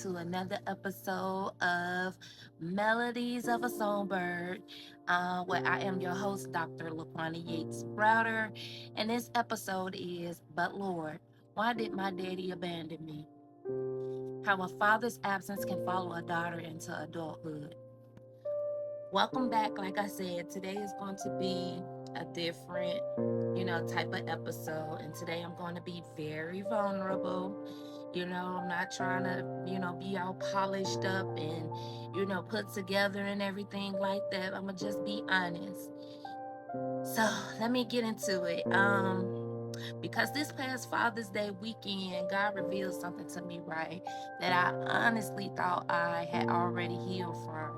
to another episode of Melodies of a Songbird, where I am your host, Dr. Laquana Yates-Browder. And this episode is But Lord, Why Did My Daddy Abandon Me? How a father's absence can follow a daughter into adulthood. Welcome back. Like I said, today is going to be a different, type of episode. And today I'm going to be very vulnerable. I'm not trying to, be all polished up and, put together and everything like that. I'm going to just be honest. So let me get into it. Because this past Father's Day weekend, God revealed something to me, right, that I honestly thought I had already healed from.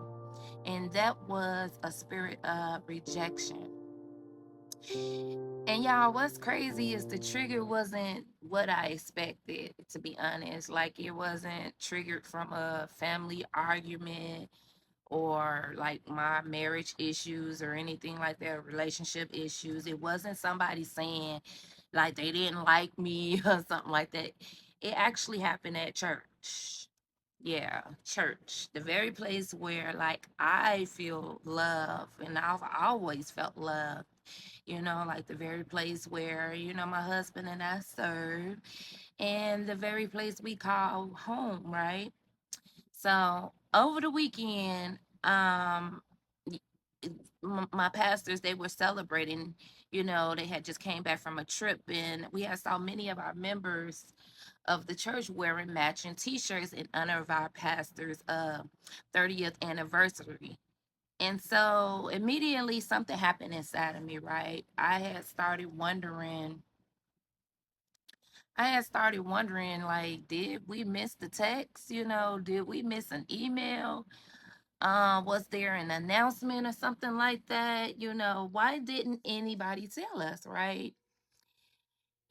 And that was a spirit of rejection. And y'all, what's crazy is the trigger wasn't what I expected, to be honest. Like, it wasn't triggered from a family argument or like my marriage issues or anything like that, relationship issues. It wasn't somebody saying like they didn't like me or something like that. It actually happened at church. Yeah, church. The very place where like I feel love and I've always felt love. Like the very place where, my husband and I serve, and the very place we call home, right? So over the weekend, y- my pastors, they were celebrating, they had just came back from a trip, and we had saw many of our members of the church wearing matching t-shirts in honor of our pastor's 30th anniversary. And so immediately something happened inside of me, right? I had started wondering, like, did we miss the text? Did we miss an email? Was there an announcement or something like that? Why didn't anybody tell us, right?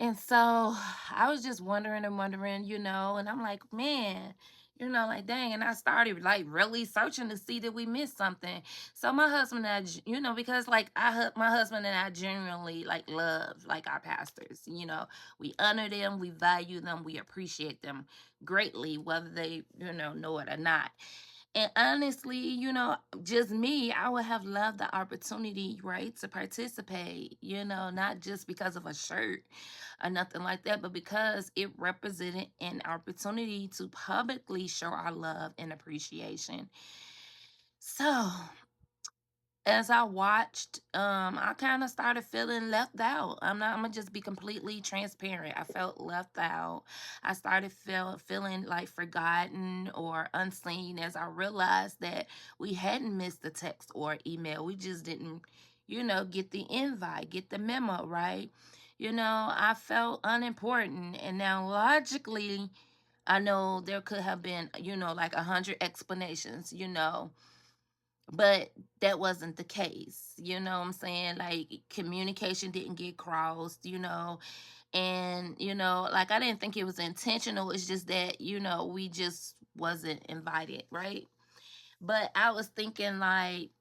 And so I was just wondering and wondering, and I'm like, man, like, dang. And I started like really searching to see that we missed something. So my husband and I, because like my husband and I genuinely like love like our pastors. We honor them, we value them, we appreciate them greatly, whether they, know it or not. And honestly, just me, I would have loved the opportunity, right, to participate, not just because of a shirt or nothing like that, but because it represented an opportunity to publicly show our love and appreciation. So, as I watched, I kind of started feeling left out. I'm gonna just be completely transparent. I felt left out. I started feeling like forgotten or unseen as I realized that we hadn't missed the text or email. We just didn't, get the invite, get the memo, right? I felt unimportant. And now logically, I know there could have been, like 100 explanations, but that wasn't the case. You know what I'm saying? Like, communication didn't get crossed, and like, I didn't think it was intentional. It's just that, we just wasn't invited, right? But I was thinking like,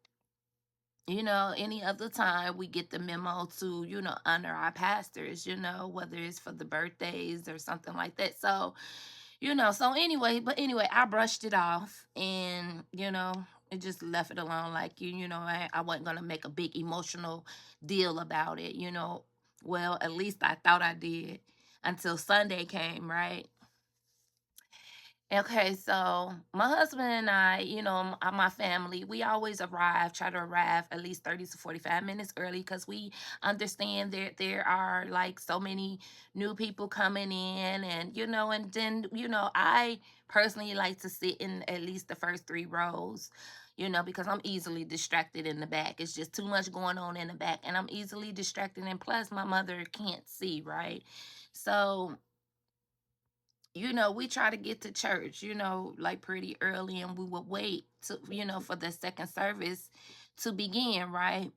any other time we get the memo to, honor our pastors, whether it's for the birthdays or something like that. So, so anyway, I brushed it off, and, it just left it alone. Like, I wasn't going to make a big emotional deal about it, Well, at least I thought I did until Sunday came, right? Okay, so my husband and I, my family, we always try to arrive at least 30 to 45 minutes early because we understand that there are like so many new people coming in, and then, I personally like to sit in at least the first three rows, because I'm easily distracted in the back. It's just too much going on in the back, and I'm easily distracted. And plus, my mother can't see, right? So, we try to get to church, like pretty early, and we would wait to, for the second service to begin, right?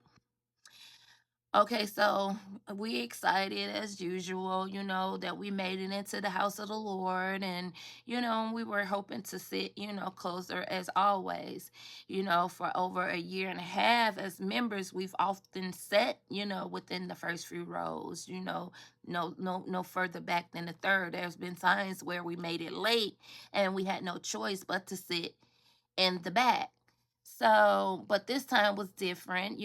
Okay, so we excited as usual, that we made it into the house of the Lord, and we were hoping to sit, closer as always. For over a year and a half as members, we've often sat, within the first few rows, no further back than the third. There's been times where we made it late and we had no choice but to sit in the back. So, but this time was different,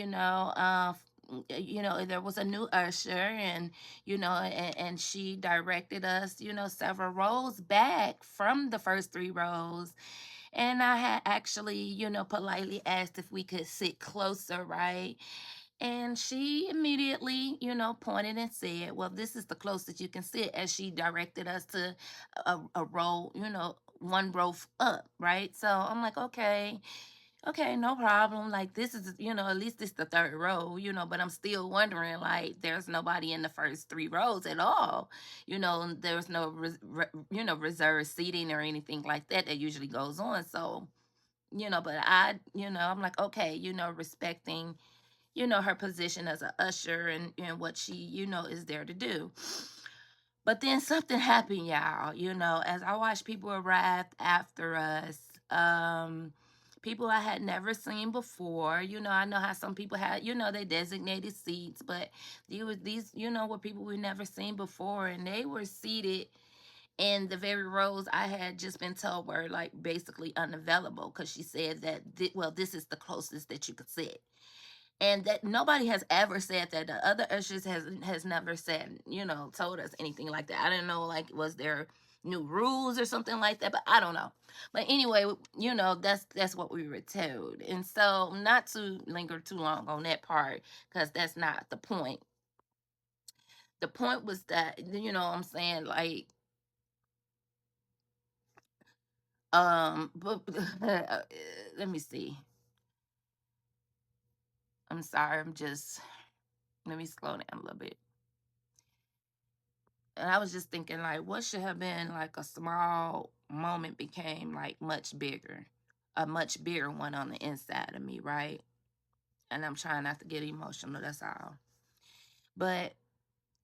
there was a new usher, and and she directed us, several rows back from the first three rows. And I had actually, politely asked if we could sit closer, right? And she immediately, pointed and said, well, this is the closest you can sit, as she directed us to a row, one row up, right? So I'm like, okay, okay, no problem. Like, this is, at least it's the third row, but I'm still wondering, like, there's nobody in the first three rows at all. And there's no, reserved seating or anything like that that usually goes on. So, but I'm like, okay, respecting, her position as a usher, and what she, is there to do. But then something happened, y'all, as I watched people arrive after us. People I had never seen before. I know how some people had, they designated seats, but these, were people we never seen before, and they were seated in the very rows I had just been told were, like, basically unavailable, because she said that, well, this is the closest that you could sit. And that nobody has ever said that. The other ushers has never said, told us anything like that. I didn't know, like, was there new rules or something like that, but I don't know. But anyway, that's what we were told. And so, not to linger too long on that part, because that's not the point. The point was that, what I'm saying, like, but let me see. I'm sorry, let me slow down a little bit. And I was just thinking, like, what should have been like a small moment became like much bigger, a much bigger one on the inside of me, right? And I'm trying not to get emotional, that's all. But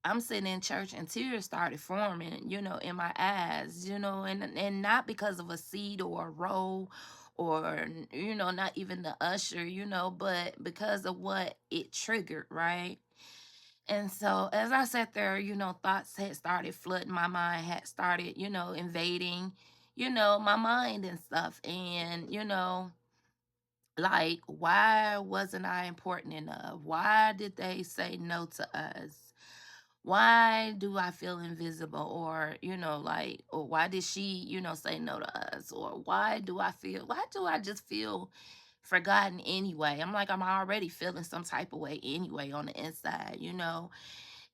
I'm sitting in church and tears started forming, in my eyes, and not because of a seat or a row, or, not even the usher, but because of what it triggered, right? And so as I sat there, thoughts had started flooding my mind, had started, invading, my mind and stuff. And, like, why wasn't I important enough? Why did they say no to us? Why do I feel invisible? Or, like, or why did she, say no to us? Or why do I just feel forgotten anyway? I'm like, I'm already feeling some type of way anyway on the inside,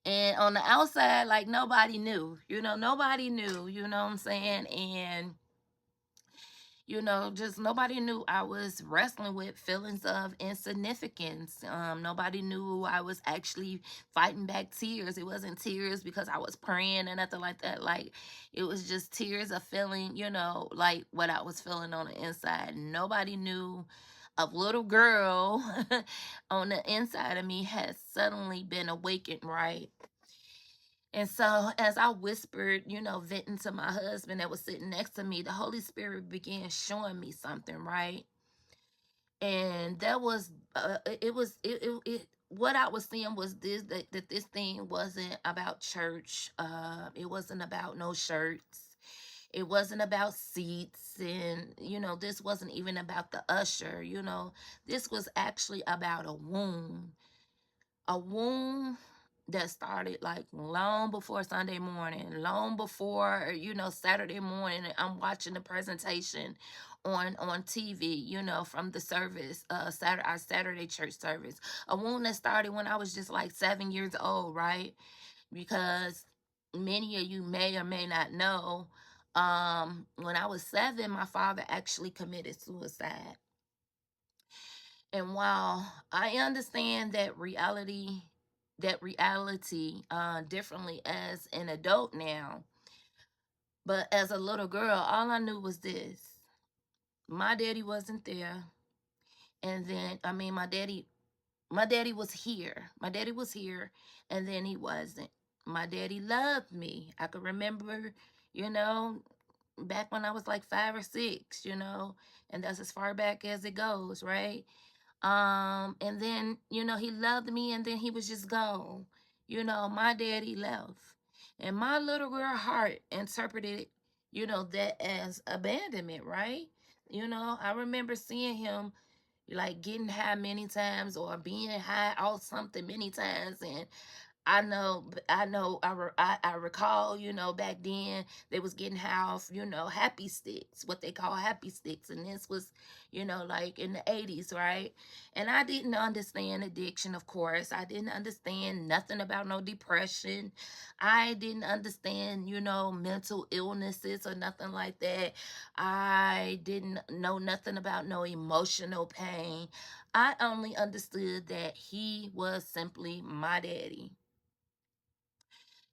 and on the outside, like, nobody knew, nobody knew, what I'm saying? And, just nobody knew I was wrestling with feelings of insignificance. Nobody knew I was actually fighting back tears. It wasn't tears because I was praying and nothing like that. Like, it was just tears of feeling, like what I was feeling on the inside. Nobody knew a little girl on the inside of me had suddenly been awakened, right? And so, as I whispered, venting to my husband that was sitting next to me, the Holy Spirit began showing me something, right? And that was, what I was seeing was this, that this thing wasn't about church. It wasn't about no shirts. It wasn't about seats. And, this wasn't even about the usher, this was actually about a wound that started like long before Sunday morning, long before, Saturday morning. I'm watching the presentation on TV, from the service, our Saturday church service. A wound that started when I was just like 7 years old, right? Because many of you may or may not know, when I was 7, my father actually committed suicide. And while I understand that reality differently as an adult now, but as a little girl, all I knew was this: my daddy wasn't there. And then, I mean, my daddy My daddy was here. My daddy was here, and then he wasn't. My daddy loved me. I could remember, you know, back when I was like 5 or 6, and that's as far back as it goes, right? And then, he loved me and then he was just gone. My daddy left. And my little girl heart interpreted, that as abandonment, right? I remember seeing him like getting high many times or being high off something many times, and I recall, back then they was getting high off, happy sticks, what they call happy sticks. And this was, like in the 80s, right? And I didn't understand addiction, of course. I didn't understand nothing about no depression. I didn't understand, mental illnesses or nothing like that. I didn't know nothing about no emotional pain. I only understood that he was simply my daddy.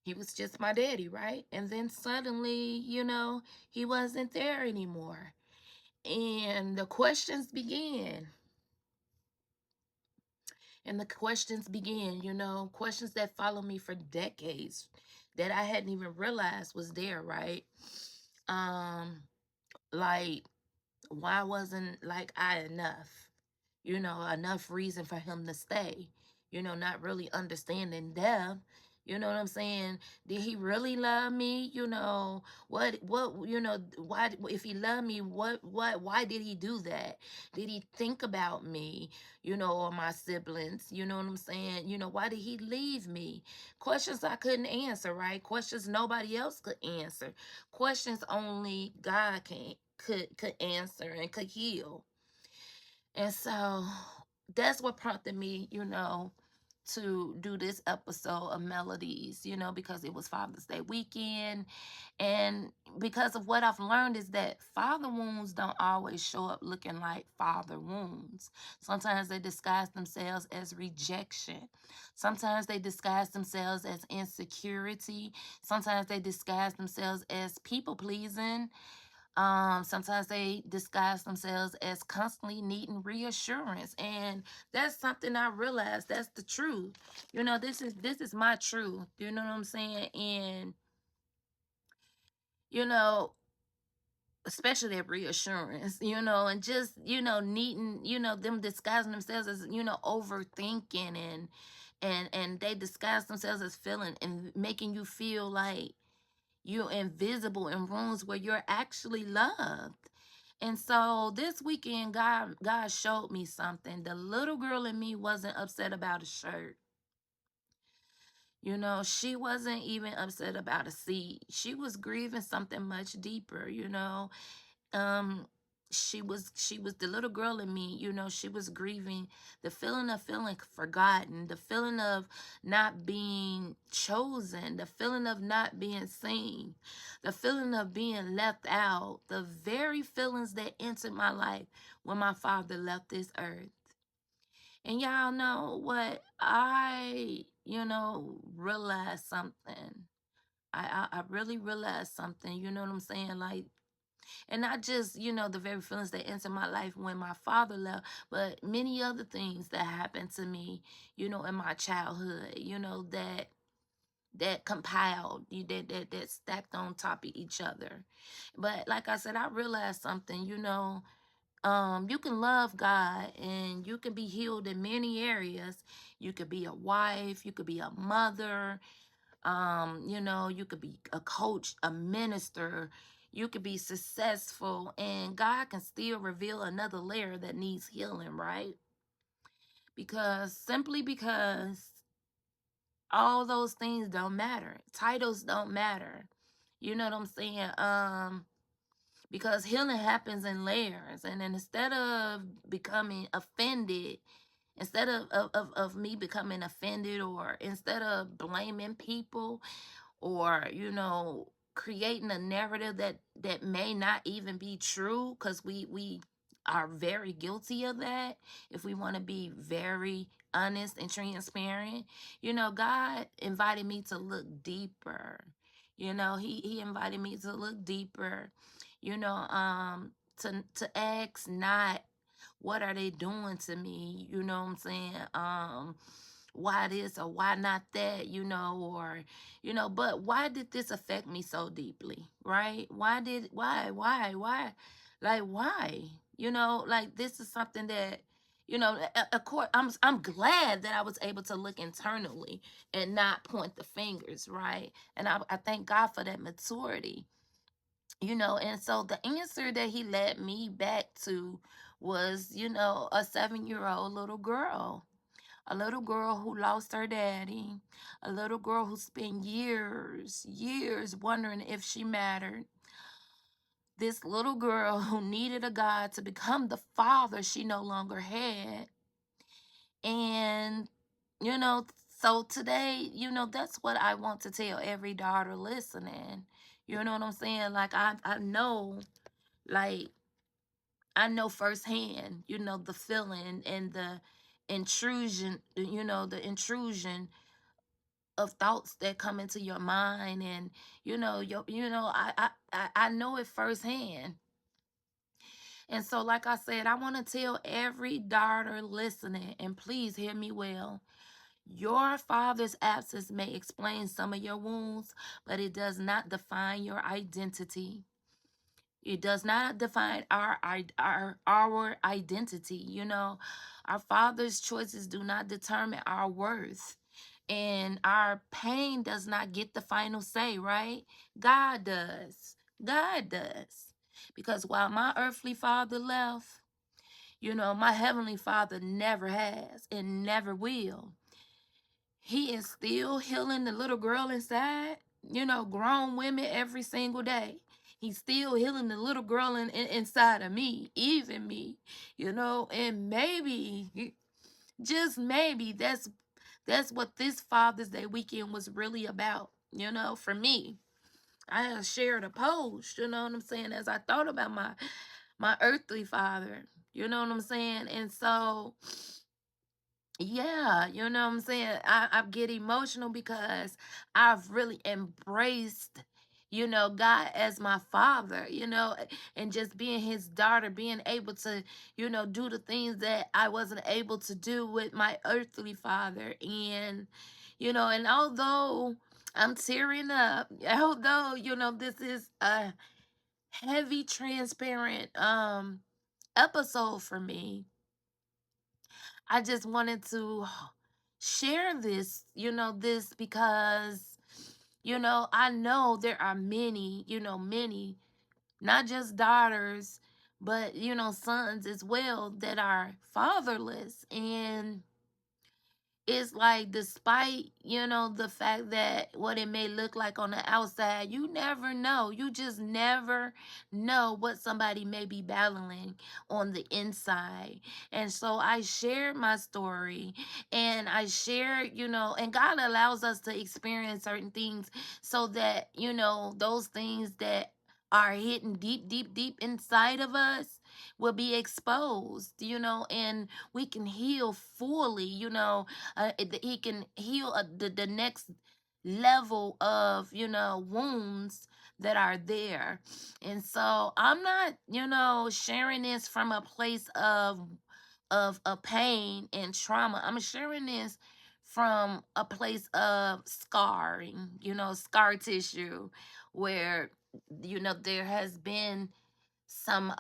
He was just my daddy, right? And then suddenly, he wasn't there anymore. And the questions began. And the questions began, questions that followed me for decades that I hadn't even realized was there, right? Like, why wasn't like I enough? Enough reason for him to stay, not really understanding them. You know what I'm saying? Did he really love me? Why, if he loved me, why did he do that? Did he think about me, or my siblings? You know what I'm saying? Why did he leave me? Questions I couldn't answer, right? Questions nobody else could answer. Questions only God could answer and could heal. And so that's what prompted me, to do this episode of Melodies, because it was Father's Day weekend. And because of what I've learned is that father wounds don't always show up looking like father wounds. Sometimes they disguise themselves as rejection. Sometimes they disguise themselves as insecurity. Sometimes they disguise themselves as people pleasing. Sometimes they disguise themselves as constantly needing reassurance. And that's something I realized. That's the truth. This is my truth. You know what I'm saying? And, you know, especially that reassurance, and just, needing, them disguising themselves as, overthinking, and they disguise themselves as feeling and making you feel like you're invisible in rooms where you're actually loved. And so this weekend, God showed me something. The little girl in me wasn't upset about a shirt. She wasn't even upset about a seat. She was grieving something much deeper. um she was the little girl in me. She was grieving the feeling of feeling forgotten, the feeling of not being chosen, the feeling of not being seen, the feeling of being left out, the very feelings that entered my life when my father left this earth. And y'all know what? I realized something. I really realized something. You know what I'm saying? Like, and not just, the very feelings that entered my life when my father left, but many other things that happened to me, in my childhood, that compiled, that stacked on top of each other. But like I said, I realized something, you can love God and you can be healed in many areas. You could be a wife, you could be a mother, you could be a coach, a minister, you could be successful, and God can still reveal another layer that needs healing, right? Simply because all those things don't matter. Titles don't matter. You know what I'm saying? Because healing happens in layers. And then instead of becoming offended, instead of me becoming offended, or instead of blaming people, or creating a narrative that may not even be true, because we are very guilty of that, if we want to be very honest and transparent. God invited me to look deeper. He invited me to look deeper, to ask not What are they doing to me? You know what I'm saying? Why this or why not that, or but why did this affect me so deeply, right? Why, like why, like this is something that, of course, I'm glad that I was able to look internally and not point the fingers, right? And I thank God for that maturity, and so the answer that he led me back to was, a 7-year-old little girl, a little girl who lost her daddy, a little girl who spent years wondering if she mattered. This little girl who needed a God to become the father she no longer had. And, so today, that's what I want to tell every daughter listening. You know what I'm saying? Like, I know, like, I know firsthand, the feeling and the intrusion, the intrusion of thoughts that come into your mind, and I know it firsthand. And so, like I said, I want to tell every daughter listening, and please hear me well. Your father's absence may explain some of your wounds, but it does not define your identity. It does not define our identity. Our father's choices do not determine our worth. And our pain does not get the final say, right? God does. God does. Because while my earthly father left, my heavenly father never has and never will. He is still healing the little girl inside, grown women every single day. He's still healing the little girl inside of me, even me, and maybe, just maybe, that's what this Father's Day weekend was really about, for me. I shared a post, you know what I'm saying, as I thought about my earthly father, you know what I'm saying? And so, yeah, you know what I'm saying? I get emotional because I've really embraced, God as my father, and just being his daughter, being able to, do the things that I wasn't able to do with my earthly father. And although I'm tearing up, although, this is a heavy, transparent episode for me, I just wanted to share this, this because, I know there are many, many, not just daughters, but, sons as well that are fatherless. And it's like, despite, the fact that what it may look like on the outside, you never know. You just never know what somebody may be battling on the inside. And so I shared my story, and I shared, and God allows us to experience certain things so that, those things that are hidden deep, deep, deep inside of us will be exposed, and we can heal fully, he can heal the next level of, wounds that are there. And so I'm not, sharing this from a place of a pain and trauma. I'm sharing this from a place of scarring, scar tissue, where, there has been some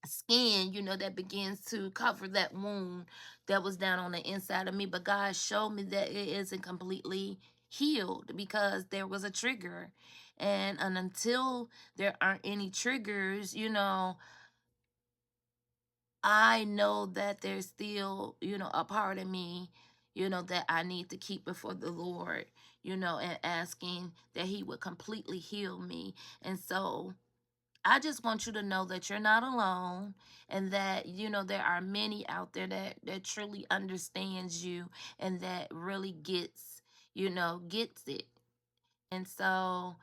skin, that begins to cover that wound that was down on the inside of me. But God showed me that it isn't completely healed because there was a trigger. And until there aren't any triggers, I know that there's still, a part of me, that I need to keep before the Lord, and asking that he would completely heal me. And so I just want you to know that you're not alone, and that, there are many out there that truly understands you, and that really gets it. And so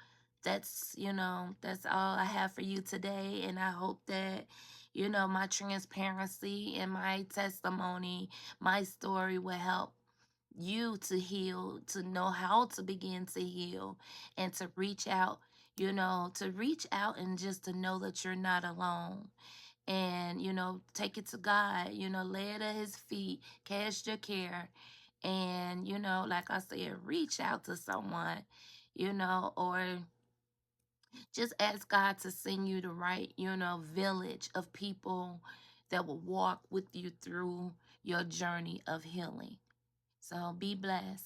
that's all I have for you today. And I hope that, my transparency and my testimony, my story will help you to heal, to know how to begin to heal, and to reach out, to reach out, and just to know that you're not alone. and, take it to God, lay it at his feet, cast your care. And, like I said, reach out to someone, or just ask God to send you the right, village of people that will walk with you through your journey of healing. So be blessed.